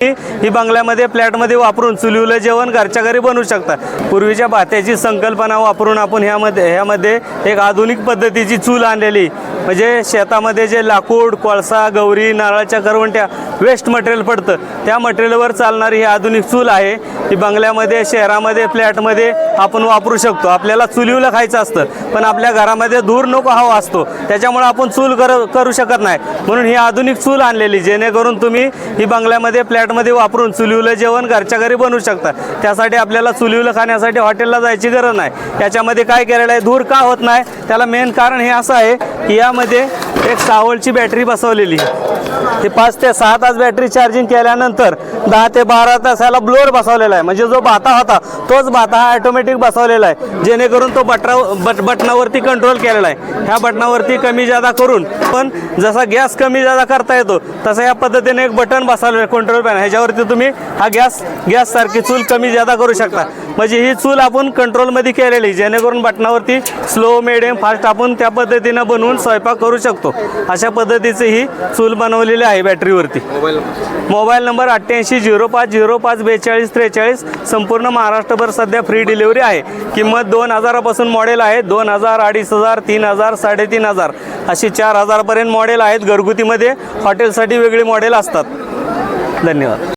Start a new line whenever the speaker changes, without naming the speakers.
ही बंगल्यामध्ये फ्लॅटमध्ये वापरून चुलीवर जेवण घरच्या घरी बनवू शकता। पूर्वीच्या भात्याची संकल्पना वापरून आपण ह्यामध्ये एक आधुनिक पद्धतीची चूल आणलेली, म्हणजे शेतामध्ये जे लाकूड, कोळसा, गौरी, नारळाच्या करवंट्या वेस्ट मटेरियल पडतं त्या मटेरियलवर चालणारी ही आधुनिक चूल आहे। ही बंगल्यामध्ये, शहरामध्ये, फ्लॅटमध्ये आपण वापरू शकतो। आपल्याला चुलीवर खायचं असतं पण आपल्या घरामध्ये धूर नको हवा असतो, त्याच्यामुळे आपण चूल करू शकत नाही, म्हणून ही आधुनिक चूल आणलेली, जेणेकरून तुम्ही ही बंगल्यामध्ये, फ्लॅटमध्ये वापरून चुलीवर जेवण घरच्या घरी बनवू शकता। त्यासाठी आपल्याला चुलीवर खाण्यासाठी हॉटेलला जायची गरज नाही। याच्यामध्ये काय केलेलं आहे, धूर का होत नाही त्याला मेन कारण हे असं आहे की यामध्ये एक 6 व्होल्टची बॅटरी बसवलेली आहे। ते 5 ते 6 तास बॅटरी चार्जिंग केल्यानंतर 10 ते 12 तासाला ब्लोअर बसवलेला आहे, म्हणजे जो भाता होता तोच भाता हा ऑटोमॅटिक बसवलेला आहे, जेणेकरून तो बटनावरती कंट्रोल केलेला आहे। ह्या बटनावरती कमी जादा करून पण जसा गॅस कमी जादा करता येतो तसं या पद्धतीने एक बटन बसवलेलं आहे कंट्रोल पॅनल, ह्याच्यावरती तुम्ही हा गॅस सारखी चूल कमी जादा करू शकता। म्हणजे ही चूल आपण कंट्रोलमध्ये केलेली, जेणेकरून बटनावरती स्लो, मिडियम, फास्ट आपण त्या पद्धतीनं बनवून स्वयंपाक करू शकतो। अशा पद्धतीची ही चूल बनवलेली आहे बॅटरीवरती। मोबाईल नंबर 8805054243, संपूर्ण महाराष्ट्रभर सध्या फ्री डिलिव्हरी आहे। किंमत 2000 पासून मॉडेल आहे, 2000, 2500, 3000, 3500 अशी 4000 पर्यंत मॉडेल आहेत। घरगुतीमध्ये, हॉटेलसाठी वेगळी मॉडेल असतात। धन्यवाद।